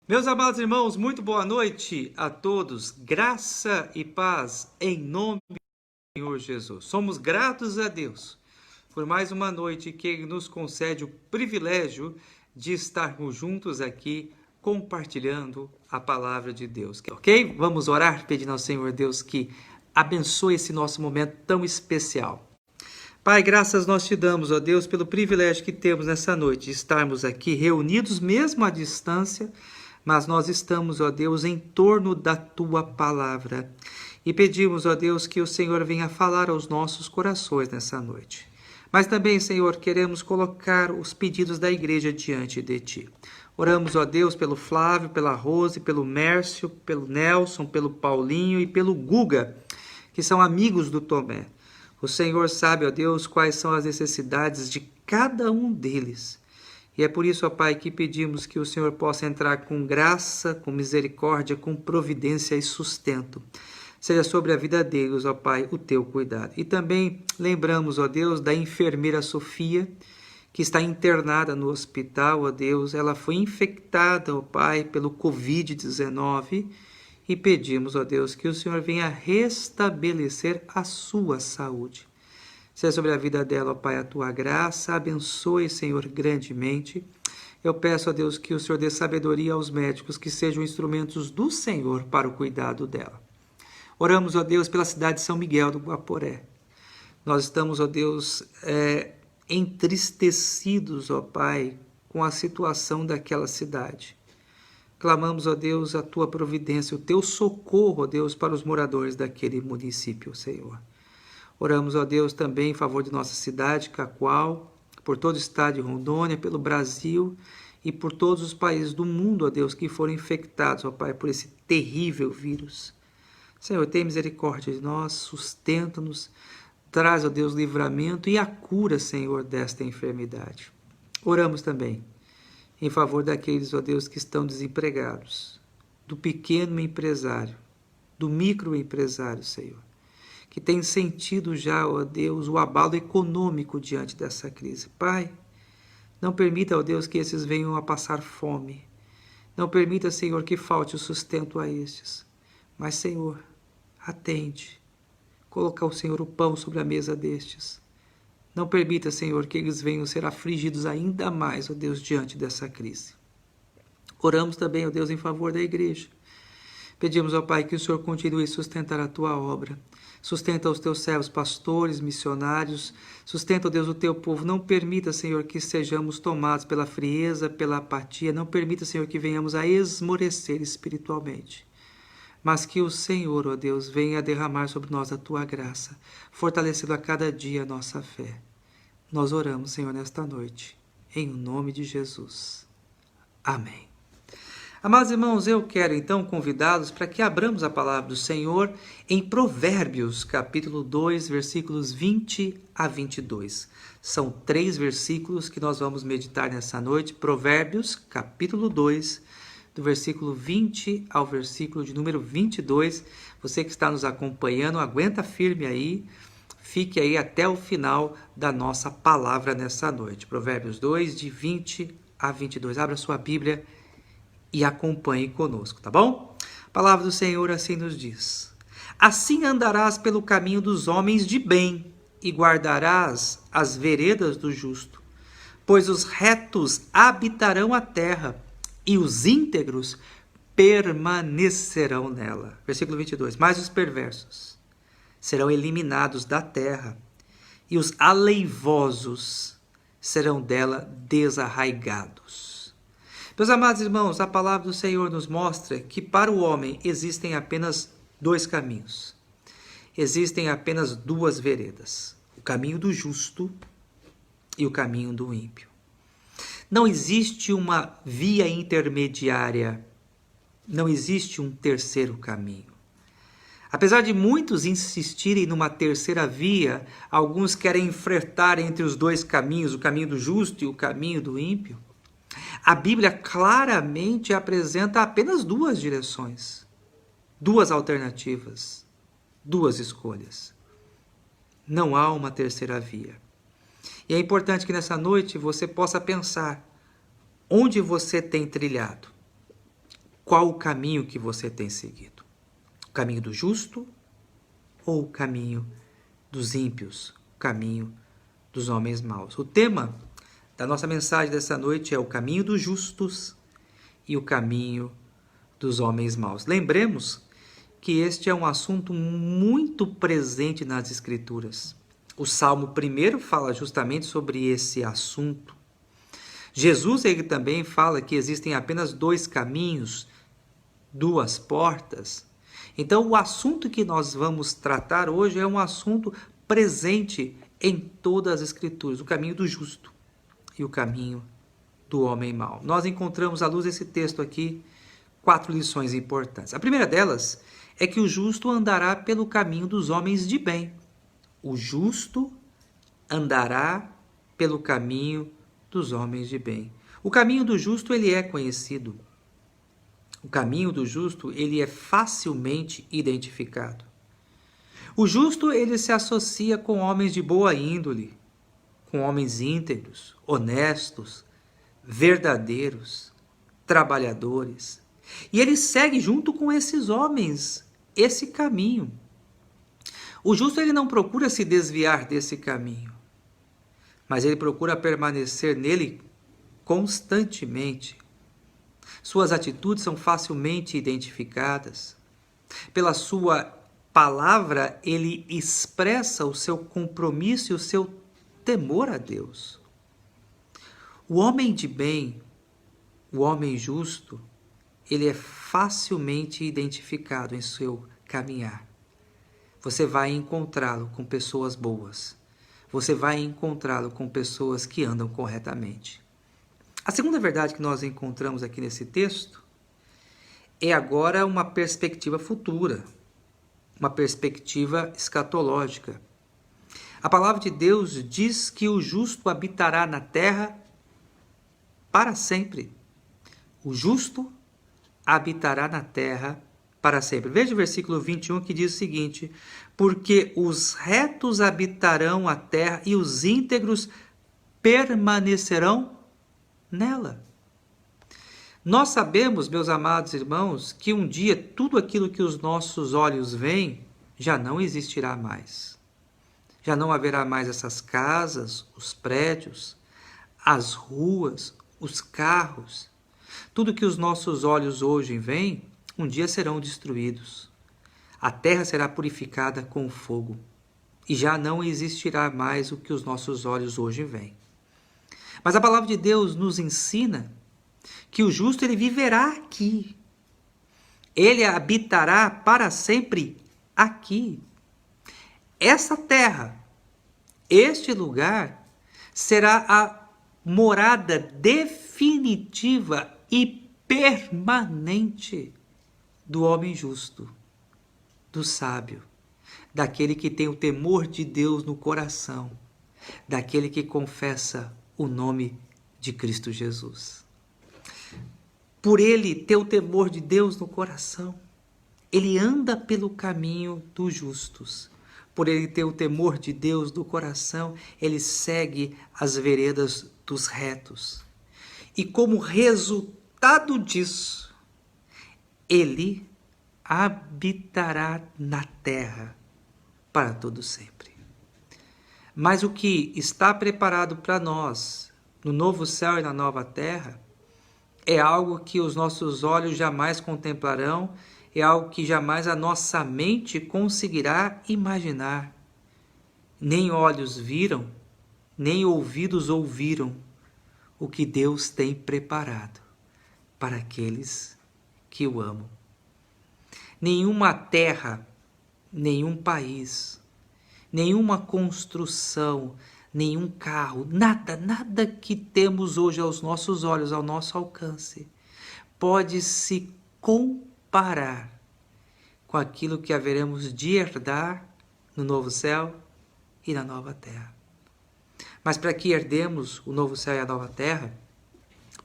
Meus amados irmãos, muito boa noite a todos. Graça e paz em nome do Senhor Jesus. Somos gratos a Deus por mais uma noite que Ele nos concede o privilégio de estarmos juntos aqui compartilhando a palavra de Deus. Ok? Vamos orar pedindo ao Senhor Deus que abençoe esse nosso momento tão especial. Pai, graças nós te damos, ó Deus, pelo privilégio que temos nessa noite de estarmos aqui reunidos mesmo à distância, mas nós estamos, ó Deus, em torno da tua palavra. E pedimos, ó Deus, que o Senhor venha falar aos nossos corações nessa noite. Mas também, Senhor, queremos colocar os pedidos da igreja diante de ti. Oramos, ó Deus, pelo Flávio, pela Rose, pelo Mércio, pelo Nelson, pelo Paulinho e pelo Guga, que são amigos do Tomé. O Senhor sabe, ó Deus, quais são as necessidades de cada um deles. E é por isso, ó Pai, que pedimos que o Senhor possa entrar com graça, com misericórdia, com providência e sustento. Seja sobre a vida deles, ó Pai, o teu cuidado. E também lembramos, ó Deus, da enfermeira Sofia, que está internada no hospital, ó Deus. Ela foi infectada, ó Pai, pelo Covid-19 e pedimos, ó Deus, que o Senhor venha restabelecer a sua saúde. Seja sobre a vida dela, ó Pai, a tua graça. Abençoe, Senhor, grandemente. Eu peço, ó Deus, que o Senhor dê sabedoria aos médicos, que sejam instrumentos do Senhor para o cuidado dela. Oramos, ó Deus, pela cidade de São Miguel do Guaporé. Nós estamos, ó Deus, entristecidos, ó Pai, com a situação daquela cidade. Clamamos, ó Deus, a tua providência, o teu socorro, ó Deus, para os moradores daquele município, Senhor. Oramos, ó Deus, também em favor de nossa cidade, Cacoal, por todo o estado de Rondônia, pelo Brasil e por todos os países do mundo, ó Deus, que foram infectados, ó Pai, por esse terrível vírus. Senhor, tem misericórdia de nós, sustenta-nos, traz, ó Deus, livramento e a cura, Senhor, desta enfermidade. Oramos também em favor daqueles, ó Deus, que estão desempregados, do pequeno empresário, do microempresário, Senhor, que tem sentido já, ó Deus, o abalo econômico diante dessa crise. Pai, não permita, ó Deus, que esses venham a passar fome. Não permita, Senhor, que falte o sustento a estes. Mas, Senhor, atende. Coloca, ó Senhor, o pão sobre a mesa destes. Não permita, Senhor, que eles venham ser afligidos ainda mais, ó Deus, diante dessa crise. Oramos também, ó Deus, em favor da igreja. Pedimos, ó Pai, que o Senhor continue a sustentar a tua obra. Sustenta os teus servos, pastores, missionários. Sustenta, ó Deus, o teu povo. Não permita, Senhor, que sejamos tomados pela frieza, pela apatia. Não permita, Senhor, que venhamos a esmorecer espiritualmente. Mas que o Senhor, ó Deus, venha derramar sobre nós a tua graça, fortalecendo a cada dia a nossa fé. Nós oramos, Senhor, nesta noite, em nome de Jesus. Amém. Amados irmãos, eu quero então convidá-los para que abramos a palavra do Senhor em Provérbios, capítulo 2, versículos 20 a 22. São 3 versículos que nós vamos meditar nessa noite. Provérbios, capítulo 2, do versículo 20 ao versículo de número 22. Você que está nos acompanhando, aguenta firme aí, fique aí até o final da nossa palavra nessa noite. Provérbios 2, de 20 a 22. Abra sua Bíblia e acompanhe conosco, tá bom? A palavra do Senhor assim nos diz: assim andarás pelo caminho dos homens de bem e guardarás as veredas do justo, pois os retos habitarão a terra e os íntegros permanecerão nela. Versículo 22. Mas os perversos serão eliminados da terra e os aleivosos serão dela desarraigados. Meus amados irmãos, a palavra do Senhor nos mostra que para o homem existem apenas 2 caminhos. Existem apenas 2 veredas. O caminho do justo e o caminho do ímpio. Não existe uma via intermediária. Não existe um terceiro caminho. Apesar de muitos insistirem numa terceira via, alguns querem enfrentar entre os 2 caminhos, o caminho do justo e o caminho do ímpio. A Bíblia claramente apresenta apenas 2 direções, 2 alternativas, 2 escolhas. Não há uma terceira via. E é importante que nessa noite você possa pensar onde você tem trilhado. Qual o caminho que você tem seguido? O caminho do justo ou o caminho dos ímpios? O caminho dos homens maus? O tema da nossa mensagem dessa noite é o caminho dos justos e o caminho dos homens maus. Lembremos que este é um assunto muito presente nas Escrituras. O Salmo 1 fala justamente sobre esse assunto. Jesus ele também fala que existem apenas dois caminhos, duas portas. Então, o assunto que nós vamos tratar hoje é um assunto presente em todas as Escrituras, o caminho do justo e o caminho do homem mau. Nós encontramos, à luz desse texto aqui, 4 lições importantes. A primeira delas é que o justo andará pelo caminho dos homens de bem. O justo andará pelo caminho dos homens de bem. O caminho do justo, ele é conhecido. O caminho do justo, ele é facilmente identificado. O justo, ele se associa com homens de boa índole, com homens íntegros, honestos, verdadeiros, trabalhadores. E ele segue junto com esses homens esse caminho. O justo ele não procura se desviar desse caminho, mas ele procura permanecer nele constantemente. Suas atitudes são facilmente identificadas. Pela sua palavra, ele expressa o seu compromisso e o seu temor a Deus. O homem de bem, o homem justo, ele é facilmente identificado em seu caminhar. Você vai encontrá-lo com pessoas boas. Você vai encontrá-lo com pessoas que andam corretamente. A segunda verdade que nós encontramos aqui nesse texto é agora uma perspectiva futura, uma perspectiva escatológica. A palavra de Deus diz que o justo habitará na terra para sempre. O justo habitará na terra para sempre. Veja o versículo 21 que diz o seguinte: porque os retos habitarão a terra e os íntegros permanecerão nela. Nós sabemos, meus amados irmãos, que um dia tudo aquilo que os nossos olhos veem já não existirá mais. Já não haverá mais essas casas, os prédios, as ruas, os carros. Tudo que os nossos olhos hoje veem, um dia serão destruídos. A terra será purificada com fogo e já não existirá mais o que os nossos olhos hoje veem. Mas a palavra de Deus nos ensina que o justo ele viverá aqui. Ele habitará para sempre aqui. Essa terra, este lugar, será a morada definitiva e permanente do homem justo, do sábio, daquele que tem o temor de Deus no coração, daquele que confessa o nome de Cristo Jesus. Por ele ter o temor de Deus no coração, ele anda pelo caminho dos justos. Por ele ter o temor de Deus no coração, ele segue as veredas dos retos. E como resultado disso, ele habitará na terra para todo sempre. Mas o que está preparado para nós no novo céu e na nova terra é algo que os nossos olhos jamais contemplarão, é algo que jamais a nossa mente conseguirá imaginar. Nem olhos viram, nem ouvidos ouviram o que Deus tem preparado para aqueles que o amam. Nenhuma terra, nenhum país, nenhuma construção, nenhum carro, nada que temos hoje aos nossos olhos, ao nosso alcance, pode se comparar com aquilo que haveremos de herdar no novo céu e na nova terra. Mas para que herdemos o novo céu e a nova terra,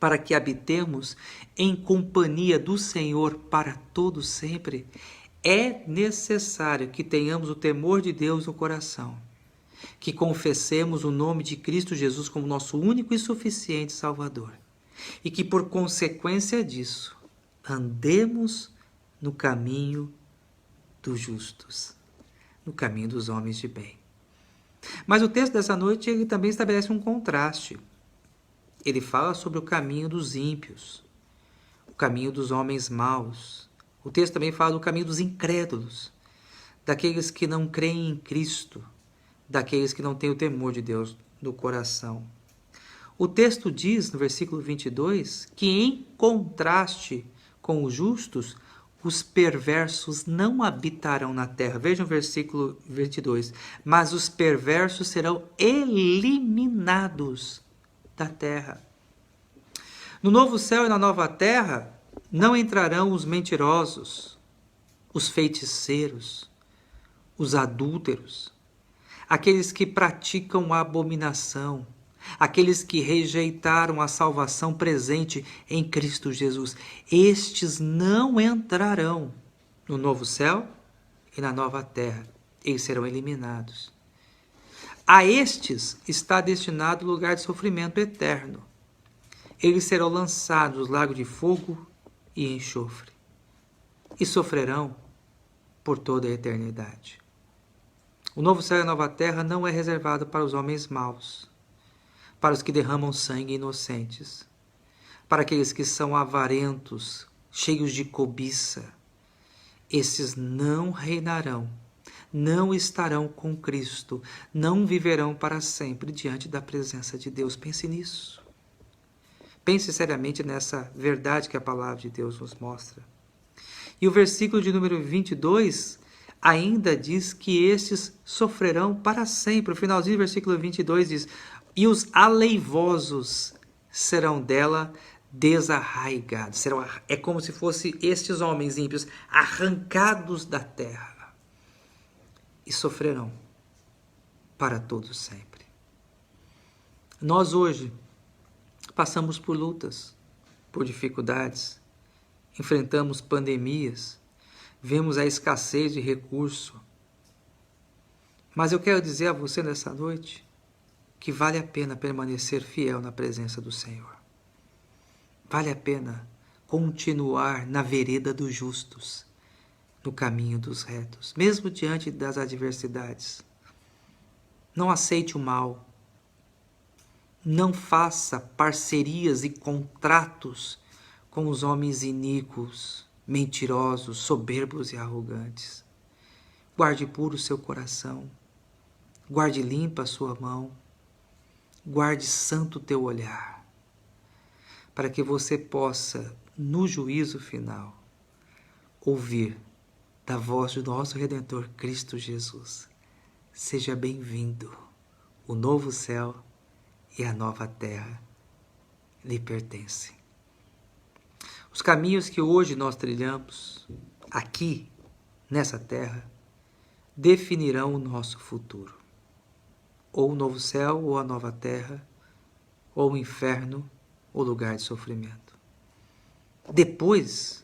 para que habitemos em companhia do Senhor para todo sempre, é necessário que tenhamos o temor de Deus no coração, que confessemos o nome de Cristo Jesus como nosso único e suficiente Salvador, e que por consequência disso, andemos no caminho dos justos, no caminho dos homens de bem. Mas o texto dessa noite ele também estabelece um contraste. Ele fala sobre o caminho dos ímpios, o caminho dos homens maus. O texto também fala do caminho dos incrédulos, daqueles que não creem em Cristo, daqueles que não têm o temor de Deus no coração. O texto diz, no versículo 22, que em contraste com os justos, os perversos não habitarão na terra. Vejam o versículo 22. Mas os perversos serão eliminados da terra. No novo céu e na nova terra, não entrarão os mentirosos, os feiticeiros, os adúlteros, aqueles que praticam a abominação, aqueles que rejeitaram a salvação presente em Cristo Jesus. Estes não entrarão no novo céu e na nova terra. Eles serão eliminados. A estes está destinado o lugar de sofrimento eterno. Eles serão lançados no lago de fogo e enxofre, e sofrerão por toda a eternidade. O novo céu e a nova terra não é reservado para os homens maus, para os que derramam sangue inocentes, para aqueles que são avarentos, cheios de cobiça. Esses não reinarão, não estarão com Cristo, não viverão para sempre diante da presença de Deus. Pense nisso. Pense seriamente nessa verdade que a palavra de Deus nos mostra. E o versículo de número 22 ainda diz que estes sofrerão para sempre. O finalzinho do versículo 22 diz: e os aleivosos serão dela desarraigados. É como se fossem estes homens ímpios arrancados da terra e sofrerão para todo sempre. Nós hoje passamos por lutas, por dificuldades, enfrentamos pandemias, vemos a escassez de recurso. Mas eu quero dizer a você nessa noite que vale a pena permanecer fiel na presença do Senhor. Vale a pena continuar na vereda dos justos, no caminho dos retos, mesmo diante das adversidades. Não aceite o mal. Não faça parcerias e contratos com os homens iníquos, mentirosos, soberbos e arrogantes. Guarde puro o seu coração. Guarde limpa a sua mão. Guarde santo o teu olhar, para que você possa, no juízo final, ouvir da voz do nosso Redentor Cristo Jesus: seja bem-vindo, o novo céu e a nova terra lhe pertencem. Os caminhos que hoje nós trilhamos, aqui, nessa terra, definirão o nosso futuro. Ou o novo céu, ou a nova terra, ou o inferno, ou lugar de sofrimento. Depois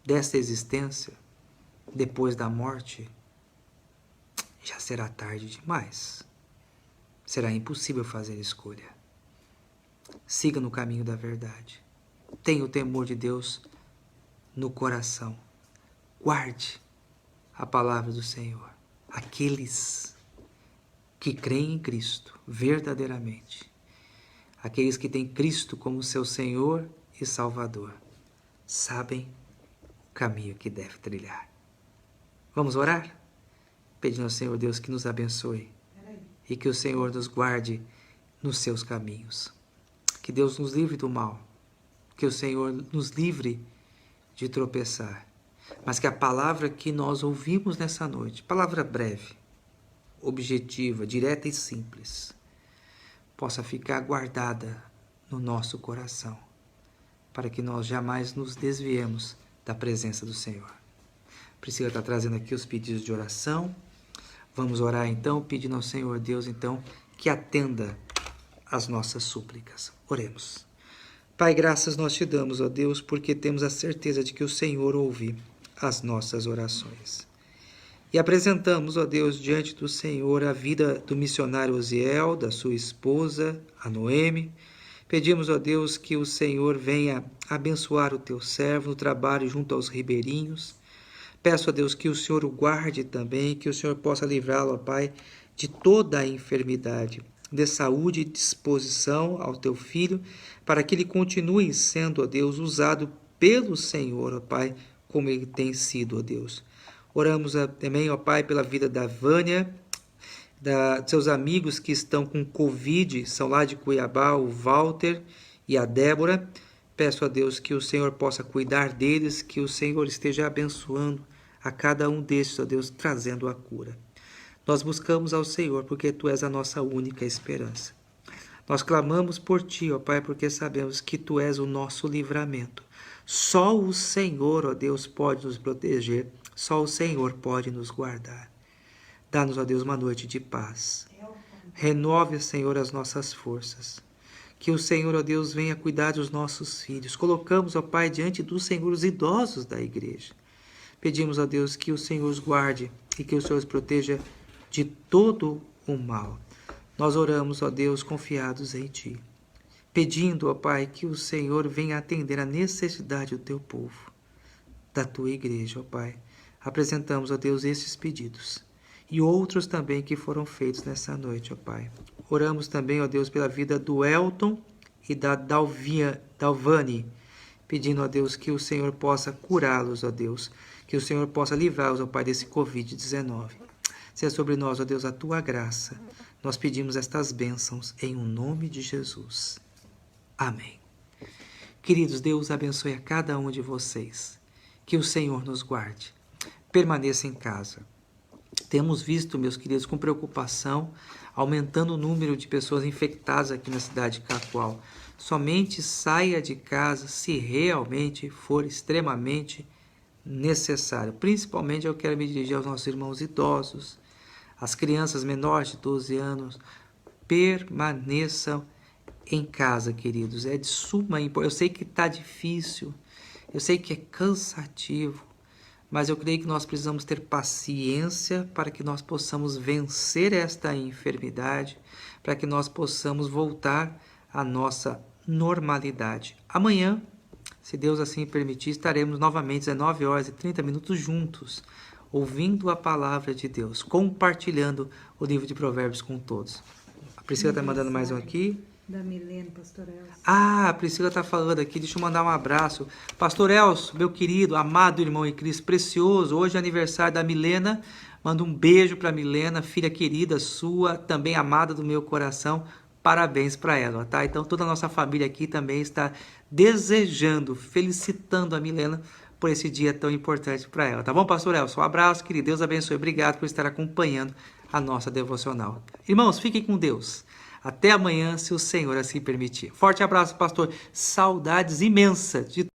dessa existência, depois da morte, já será tarde demais. Será impossível fazer escolha. Siga no caminho da verdade. Tenha o temor de Deus no coração. Guarde a palavra do Senhor. Aqueles que creem em Cristo verdadeiramente, aqueles que têm Cristo como seu Senhor e Salvador, sabem o caminho que deve trilhar. Vamos orar? Pedindo ao Senhor Deus que nos abençoe e que o Senhor nos guarde nos seus caminhos. Que Deus nos livre do mal, que o Senhor nos livre de tropeçar, mas que a palavra que nós ouvimos nessa noite, palavra breve, objetiva, direta e simples, possa ficar guardada no nosso coração, para que nós jamais nos desviemos da presença do Senhor. Priscila está trazendo aqui os pedidos de oração. Vamos orar então, pedindo ao Senhor Deus então que atenda às nossas súplicas. Oremos. Pai, graças nós te damos, ó Deus, porque temos a certeza de que o Senhor ouve as nossas orações. E apresentamos, ó Deus, diante do Senhor a vida do missionário Osiel, da sua esposa, a Noemi, Pedimos, ó Deus, que o Senhor venha abençoar o teu servo no trabalho junto aos ribeirinhos. Peço a Deus que o Senhor o guarde também, que o Senhor possa livrá-lo, ó Pai, de toda a enfermidade. Dê saúde e disposição ao teu filho, para que ele continue sendo, ó Deus, usado pelo Senhor, ó Pai, como ele tem sido, ó Deus. Oramos também, ó Pai, pela vida da Vânia, de seus amigos que estão com Covid, são lá de Cuiabá, o Walter e a Débora. Peço a Deus que o Senhor possa cuidar deles, que o Senhor esteja abençoando a cada um destes, ó Deus, trazendo a cura. Nós buscamos ao Senhor, porque Tu és a nossa única esperança. Nós clamamos por Ti, ó Pai, porque sabemos que Tu és o nosso livramento. Só o Senhor, ó Deus, pode nos proteger, só o Senhor pode nos guardar. Dá-nos, ó Deus, uma noite de paz. Renove, Senhor, as nossas forças. Que o Senhor, ó Deus, venha cuidar dos nossos filhos. Colocamos, ó Pai, diante do Senhor os idosos da igreja. Pedimos, ó Deus, que o Senhor os guarde e que o Senhor os proteja de todo o mal. Nós oramos, ó Deus, confiados em Ti, pedindo, ó Pai, que o Senhor venha atender a necessidade do Teu povo, da Tua igreja, ó Pai. Apresentamos, ó Deus, esses pedidos e outros também que foram feitos nessa noite, ó Pai. Oramos também, ó Deus, pela vida do Elton e da Dalvani, pedindo, ó Deus, que o Senhor possa curá-los, ó Deus, que o Senhor possa livrá-los, ó Pai, desse Covid-19. Seja sobre nós, ó Deus, a Tua graça. Nós pedimos estas bênçãos em nome de Jesus. Amém. Queridos, Deus abençoe a cada um de vocês. Que o Senhor nos guarde. Permaneça em casa. Temos visto, meus queridos, com preocupação, aumentando o número de pessoas infectadas aqui na cidade de Cacoal. Somente saia de casa se realmente for extremamente necessário. Principalmente eu quero me dirigir aos nossos irmãos idosos, as crianças menores de 12 anos. Permaneçam em casa, queridos. É de suma importância. Eu sei que está difícil, eu sei que é cansativo, mas eu creio que nós precisamos ter paciência para que nós possamos vencer esta enfermidade, para que nós possamos voltar à nossa normalidade. Amanhã, se Deus assim permitir, estaremos novamente às 19h30 juntos, ouvindo a palavra de Deus, compartilhando o livro de Provérbios com todos. A Priscila está mandando mais um aqui. Da Milena, Pastor Elcio. Ah, a Priscila está falando aqui, deixa eu mandar um abraço. Pastor Elcio, meu querido, amado irmão em Cristo, precioso, hoje é aniversário da Milena, manda um beijo para a Milena, filha querida sua, também amada do meu coração, parabéns para ela, tá? Então toda a nossa família aqui também está desejando, felicitando a Milena por esse dia tão importante para ela, tá bom, Pastor Elcio? Um abraço, querido, Deus abençoe, obrigado por estar acompanhando a nossa devocional. Irmãos, fiquem com Deus. Até amanhã, se o Senhor assim permitir. Forte abraço, pastor. Saudades imensas de